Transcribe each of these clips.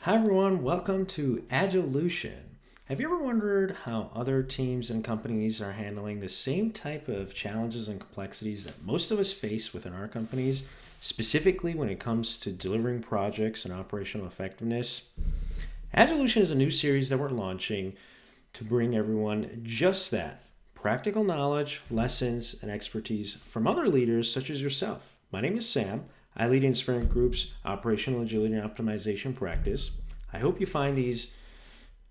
Hi everyone, welcome to Agilution. Have you ever wondered how other teams and companies are handling the same type of challenges and complexities that most of us face within our companies, specifically when it comes to delivering projects and operational effectiveness? Agilution is a new series that we're launching to bring everyone just that practical knowledge, lessons, and expertise from other leaders such as yourself. My name is Sam. I lead Inspirant Group's operational agility and optimization practice. I hope you find these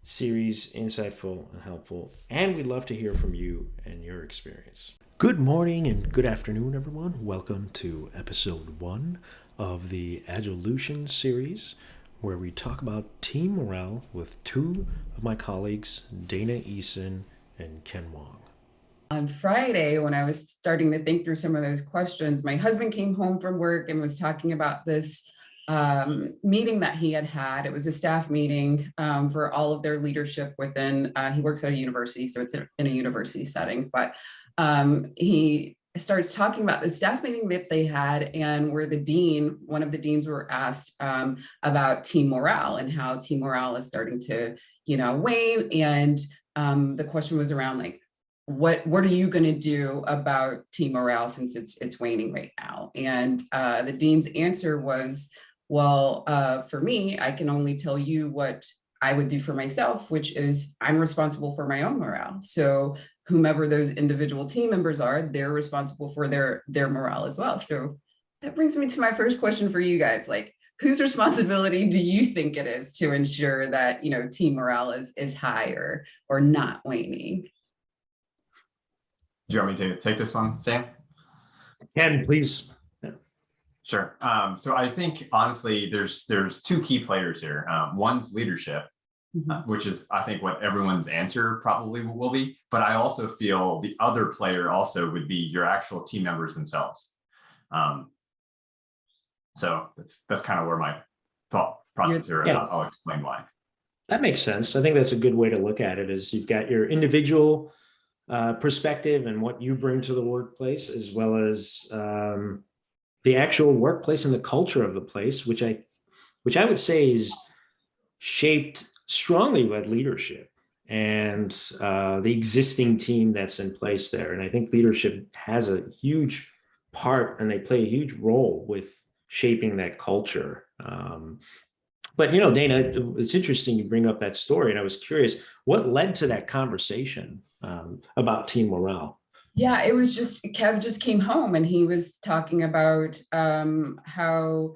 series insightful and helpful, and we'd love to hear from you and your experience. Good morning and good afternoon, everyone. Welcome to episode 1 of the Agilution series, where we talk about team morale with two of my colleagues, Dana Eason and Ken Wong. On Friday, when I was starting to think through some of those questions, my husband came home from work and was talking about this meeting that he had had. It was a staff meeting for all of their leadership within, he works at a university, so it's in a university setting, but he starts talking about the staff meeting that they had, and where one of the deans were asked about team morale and how team morale is starting to, wane. And the question was around like, what are you going to do about team morale since it's waning right now? And the dean's answer was, well, for me, I can only tell you what I would do for myself, which is I'm responsible for my own morale. So whomever those individual team members are, they're responsible for their morale as well. So that brings me to my first question for you guys. Like, whose responsibility do you think it is to ensure that, team morale is high or not waning? Do you want me to take this one, Sam? Ken, please. Sure. So I think honestly, there's two key players here. One's leadership, which is I think what everyone's answer probably will be. But I also feel the other player also would be your actual team members themselves. So that's kind of where my thought process here. Yeah. I'll explain why. That makes sense. I think that's a good way to look at it. Is you've got your individual perspective and what you bring to the workplace, as well as the actual workplace and the culture of the place, which I would say is shaped strongly by leadership and the existing team that's in place there. And I think leadership has a huge part, and they play a huge role with shaping that culture. But Dana, it's interesting you bring up that story, and I was curious what led to that conversation about team morale. Yeah, it was just Kev just came home and he was talking about how,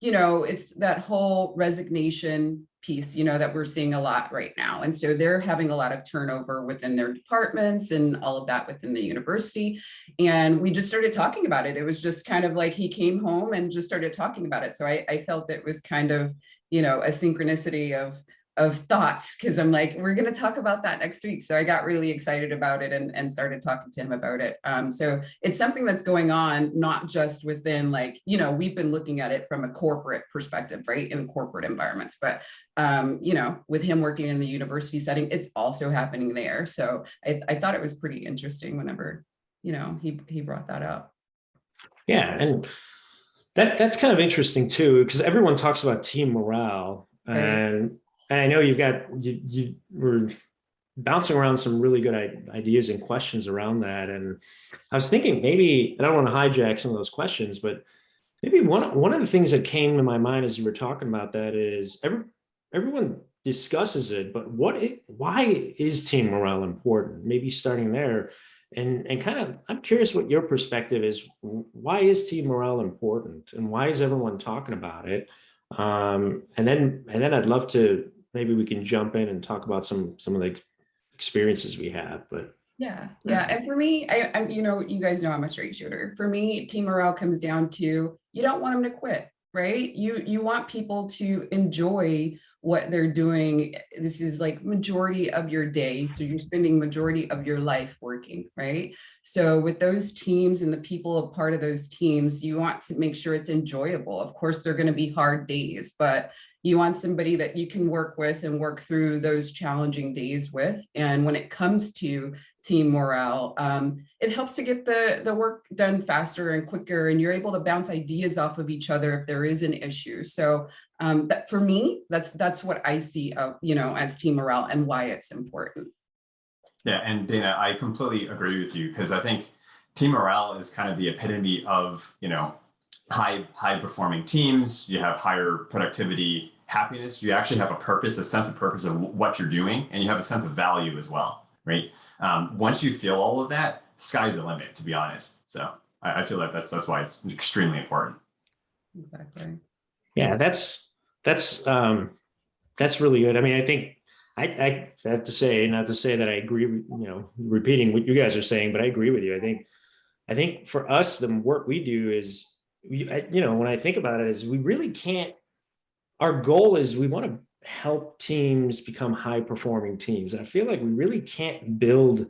it's that whole resignation piece, that we're seeing a lot right now. And so they're having a lot of turnover within their departments and all of that within the university. And we just started talking about it. It was just kind of like he came home and just started talking about it. So I felt it was kind of, a synchronicity of thoughts, because I'm like, we're going to talk about that next week. So I got really excited about it and started talking to him about it. So it's something that's going on, not just within we've been looking at it from a corporate perspective, right, in corporate environments, but with him working in the university setting, it's also happening there. So I thought it was pretty interesting whenever, he brought that up. Yeah, and that's kind of interesting too, because everyone talks about team morale, Right. and I know you were bouncing around some really good ideas and questions around that. And I was thinking maybe, and I don't want to hijack some of those questions, but maybe one of the things that came to my mind as you were talking about that is everyone discusses it, but why is team morale important? Maybe starting there. And kind of, I'm curious what your perspective is. Why is team morale important, and why is everyone talking about it? And then I'd love to, maybe we can jump in and talk about some of the experiences we have. But yeah. And for me, I'm, you guys know I'm a straight shooter. For me, team morale comes down to, you don't want them to quit, right? You want people to enjoy what they're doing. This is like majority of your day. So you're spending majority of your life working, right? So with those teams and the people a part of those teams, you want to make sure it's enjoyable. Of course, they're going to be hard days, but you want somebody that you can work with and work through those challenging days with. And when it comes to team morale, it helps to get the work done faster and quicker, and you're able to bounce ideas off of each other if there is an issue. So But for me, that's what I see of, as team morale and why it's important. Yeah, and Dana, I completely agree with you, because I think team morale is kind of the epitome of, high performing teams. You have higher productivity, happiness. You actually have a purpose, a sense of purpose of what you're doing, and you have a sense of value as well, right? Once you feel all of that, sky's the limit, to be honest. So I feel like that's why it's extremely important. Exactly. Yeah, that's really good. I mean, I think I have to say, not to say that I agree with, repeating what you guys are saying, but I agree with you. I think for us, the work we do is, when I think about it, is we really can't, our goal is we want to help teams become high performing teams. And I feel like we really can't build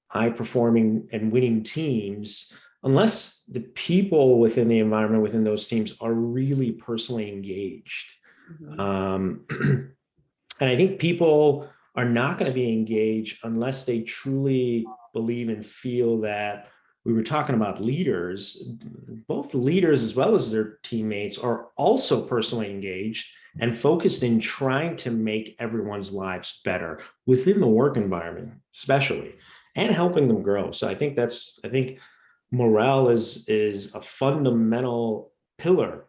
high performing and winning teams unless the people within the environment, within those teams, are really personally engaged. And I think people are not going to be engaged unless they truly believe and feel that. We were talking about leaders, both leaders as well as their teammates are also personally engaged and focused in trying to make everyone's lives better within the work environment, especially, and helping them grow. So I think morale is a fundamental pillar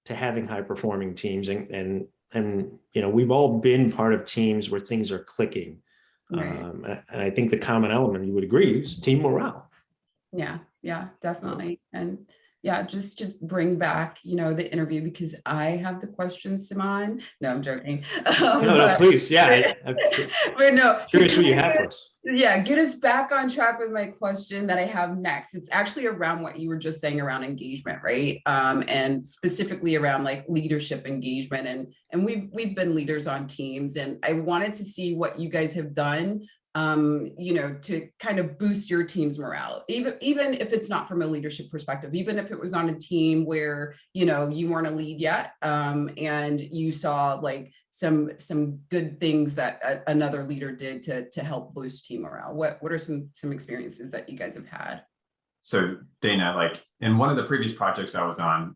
to having high performing teams. And we've all been part of teams where things are clicking. Right. And I think the common element, you would agree, is team morale. Yeah, definitely. And yeah, just to bring back, the interview, because I have the questions, Simon. No, I'm joking. No, please. Yeah. But no, curious what you have for us. Yeah, get us back on track with my question that I have next. It's actually around what you were just saying around engagement, right? And specifically around like leadership engagement. And we've been leaders on teams, and I wanted to see what you guys have done to kind of boost your team's morale, even if it's not from a leadership perspective, even if it was on a team where, you weren't a lead yet, and you saw like some good things that another leader did to help boost team morale. What are some experiences that you guys have had? So Dana, like in one of the previous projects I was on,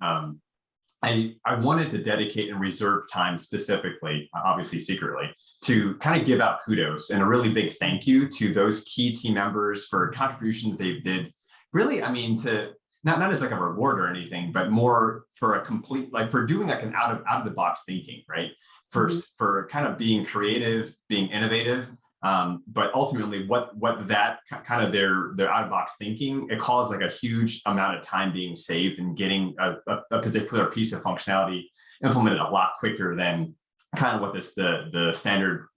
I wanted to dedicate and reserve time specifically, obviously secretly, to kind of give out kudos and a really big thank you to those key team members for contributions they did. Really, I mean, to not as like a reward or anything, but more for a complete, like for doing like an out of the box thinking, right? For kind of being creative, being innovative. But ultimately what that kind of their out of box thinking, it caused like a huge amount of time being saved and getting a particular piece of functionality implemented a lot quicker than kind of what the standard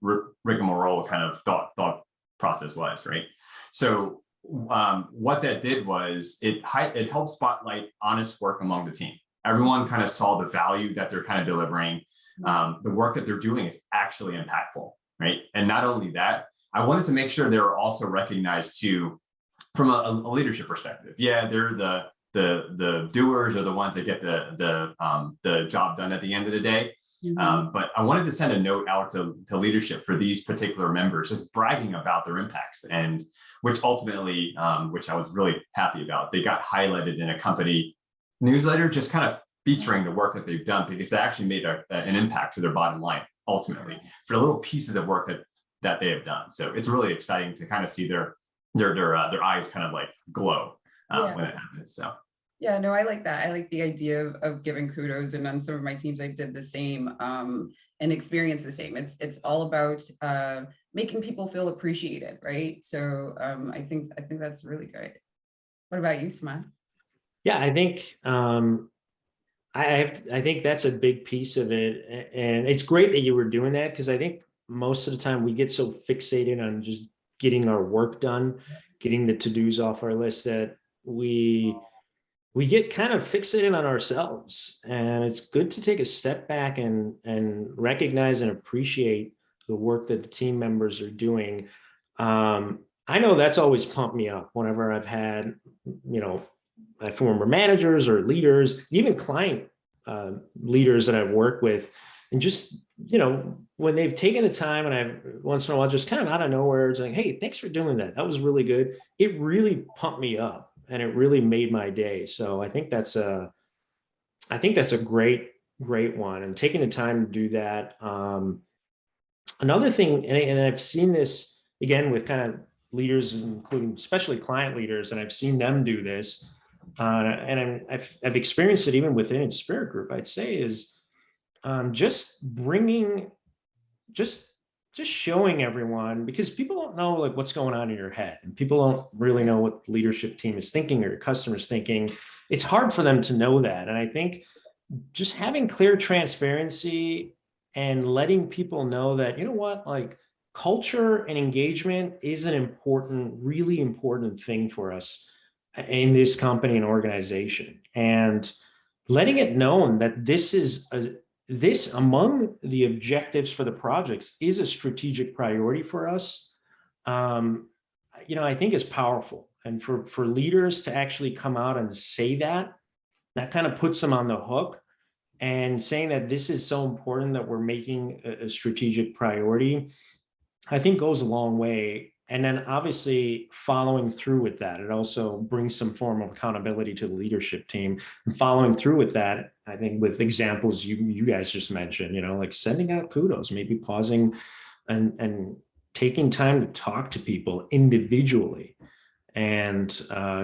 rigmarole kind of thought process was, right? So what that did was it helped spotlight honest work among the team. Everyone kind of saw the value that they're kind of delivering. The work that they're doing is actually impactful. Right. And not only that, I wanted to make sure they were also recognized too from a leadership perspective. Yeah, they're the doers are the ones that get the job done at the end of the day. But I wanted to send a note out to leadership for these particular members, just bragging about their impacts, and which ultimately, which I was really happy about. They got highlighted in a company newsletter, just kind of featuring the work that they've done, because they actually made an impact to their bottom line. Ultimately, for little pieces of work that they have done. So it's really exciting to kind of see their eyes kind of like glow when it happens. So yeah, no, I like that. I like the idea of giving kudos, and on some of my teams I did the same and experienced the same. It's all about making people feel appreciated, right? So I think that's really good. What about you, Sma? Yeah, I think I think that's a big piece of it. And it's great that you were doing that, because I think most of the time we get so fixated on just getting our work done, getting the to-dos off our list, that we get kind of fixated on ourselves. And it's good to take a step back and recognize and appreciate the work that the team members are doing. I know that's always pumped me up whenever I've had, my former managers or leaders, even client leaders that I've worked with, and just, when they've taken the time, and I've once in a while just kind of out of nowhere, it's like, hey, thanks for doing that. That was really good. It really pumped me up, and it really made my day. So I think that's a great great one, and taking the time to do that. Another thing, and I've seen this again with kind of leaders, including especially client leaders, and I've seen them do this, and I've experienced it even within Inspirant Group. I'd say is just bringing, just just showing everyone, because people don't know like what's going on in your head, and people don't really know what the leadership team is thinking or your customers thinking. It's hard for them to know that, and I think just having clear transparency and letting people know that, you know what, like culture and engagement is an important, really important thing for us in this company and organization. And letting it known that this among the objectives for the projects is a strategic priority for us. Um, I think is powerful. And for leaders to actually come out and say that, that kind of puts them on the hook, and saying that this is so important that we're making a strategic priority, I think goes a long way. And then obviously following through with that, it also brings some form of accountability to the leadership team. And following through with that, I think with examples you guys just mentioned, like sending out kudos, maybe pausing and taking time to talk to people individually, and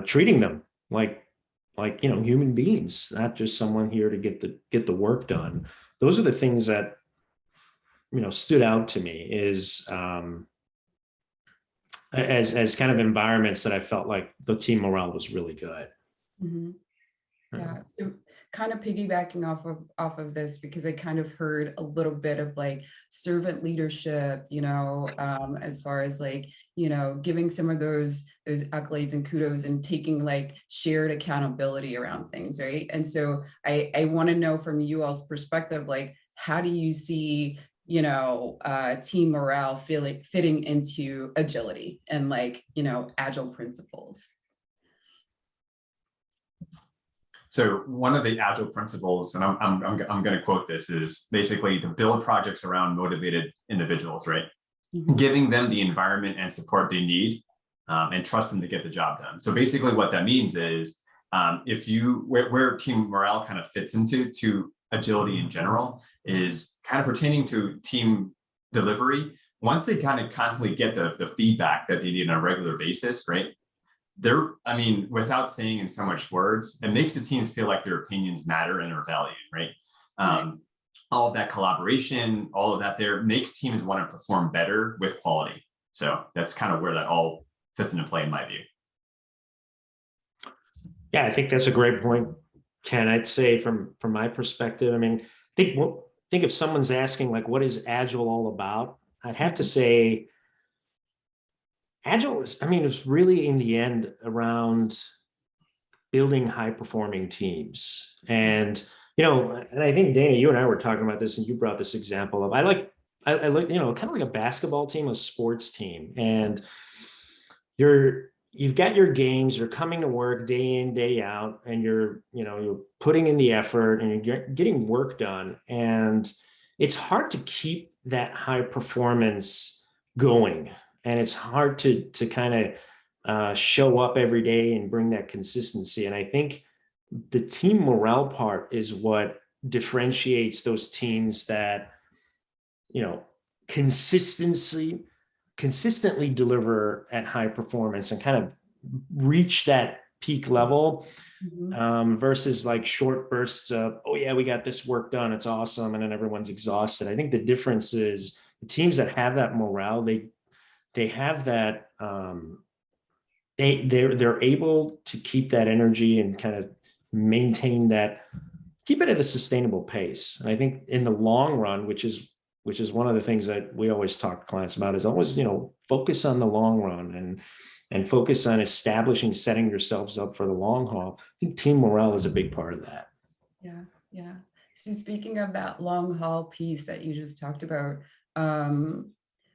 treating them like human beings, not just someone here to get the work done. Those are the things that stood out to me, is as kind of environments that I felt like the team morale was really good. Mhm. Yeah. So kind of piggybacking off of this, because I kind of heard a little bit of like servant leadership, as far as like, giving some of those accolades and kudos and taking like shared accountability around things, right? And so I want to know from you all's perspective, like how do you see team morale fitting into agility and like agile principles? So one of the agile principles, and I'm going to quote this, is basically to build projects around motivated individuals, right? Mm-hmm. Giving them the environment and support they need, and trust them to get the job done. So basically what that means is, where team morale kind of fits into agility in general is kind of pertaining to team delivery. Once they kind of constantly get the feedback that they need on a regular basis, right? Without saying in so much words, it makes the teams feel like their opinions matter and are valued, right? All of that collaboration, all of that there makes teams want to perform better with quality. So that's kind of where that all fits into play in my view. Yeah, I think that's a great point, Ken. I'd say from my perspective, think if someone's asking like, what is Agile all about? I'd have to say Agile is really in the end around building high performing teams. And, and I think Dana, you and I were talking about this, and you brought this example of, I like, kind of like a basketball team, a sports team. And you've got your games, you're coming to work day in, day out, and you're putting in the effort and you're getting work done. And it's hard to keep that high performance going. And it's hard to kind of show up every day and bring that consistency. And I think the team morale part is what differentiates those teams that, consistently deliver at high performance and kind of reach that peak level, versus like short bursts of, oh yeah, we got this work done, it's awesome, and then everyone's exhausted. I think the difference is the teams that have that morale, they have that, they're able to keep that energy and kind of maintain that, keep it at a sustainable pace. And I think in the long run, which is one of the things that we always talk to clients about, is always, focus on the long run and focus on setting yourselves up for the long haul. I think team morale is a big part of that. Yeah. Yeah. So speaking of that long haul piece that you just talked about,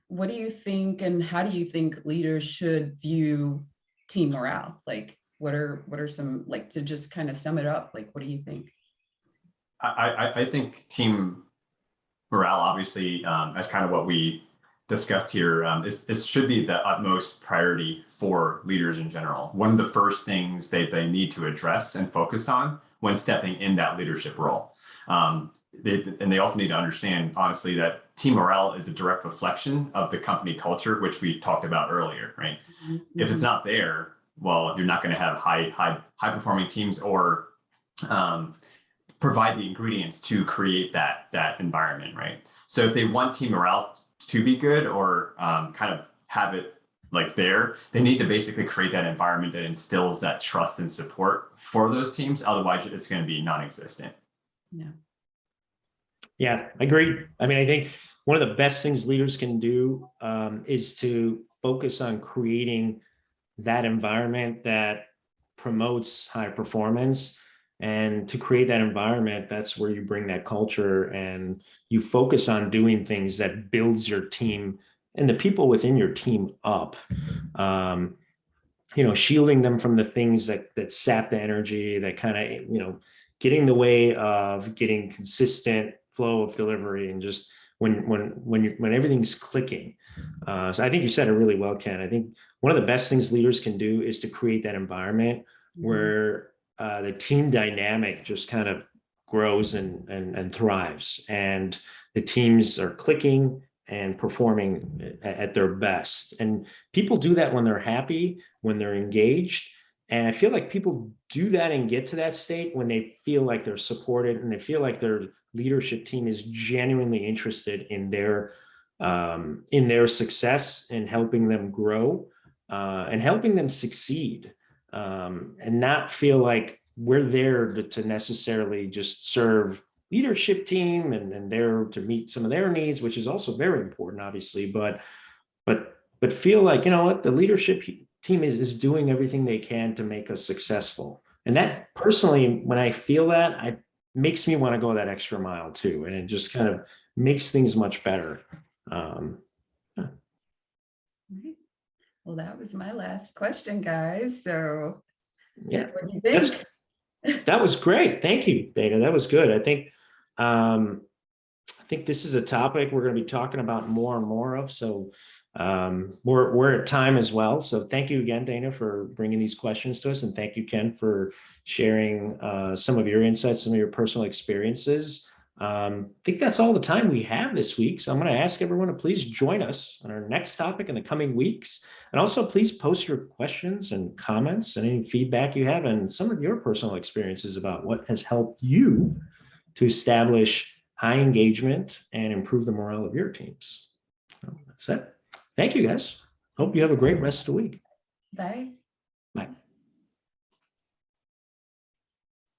what do you think, and how do you think leaders should view team morale? Like, what are some, like, to just kind of sum it up, like, what do you think? I think team morale, obviously, as kind of what we discussed here, it should be the utmost priority for leaders in general. One of the first things they need to address and focus on when stepping in that leadership role. they also need to understand, honestly, that team morale is a direct reflection of the company culture, which we talked about earlier, right? If it's not there, well, you're not going to have high performing teams or provide the ingredients to create that environment, right? So if they want team morale to be good or kind of have it like there, they need to basically create that environment that instills that trust and support for those teams. Otherwise, it's going to be non-existent. Yeah, I agree. I mean, I think one of the best things leaders can do is to focus on creating that environment that promotes high performance. And to create that environment, that's where you bring that culture and you focus on doing things that builds your team and the people within your team up. Shielding them from the things that sap the energy, that kind of, get in the way of getting consistent flow of delivery and just when everything's clicking. So I think you said it really well, Ken. I think one of the best things leaders can do is to create that environment where the team dynamic just kind of grows and thrives, and the teams are clicking and performing at their best. And people do that when they're happy, when they're engaged. And I feel like people do that and get to that state when they feel like they're supported and they feel like their leadership team is genuinely interested in their success and helping them grow and helping them succeed, and not feel like we're there to necessarily just serve leadership team and there to meet some of their needs, which is also very important, obviously, but feel like, what, the leadership team is doing everything they can to make us successful. And that personally, when I feel that, it makes me want to go that extra mile too. And it just kind of makes things much better. Well, that was my last question, guys. So yeah, what do you think? That was great. Thank you, Dana. That was good. I think this is a topic we're going to be talking about more and more of. So we're at time as well. So thank you again, Dana, for bringing these questions to us. And thank you, Ken, for sharing some of your insights, some of your personal experiences. I think that's all the time we have this week. So I'm going to ask everyone to please join us on our next topic in the coming weeks. And also please post your questions and comments and any feedback you have and some of your personal experiences about what has helped you to establish high engagement and improve the morale of your teams. So that's it. Thank you, guys. Hope you have a great rest of the week. Bye.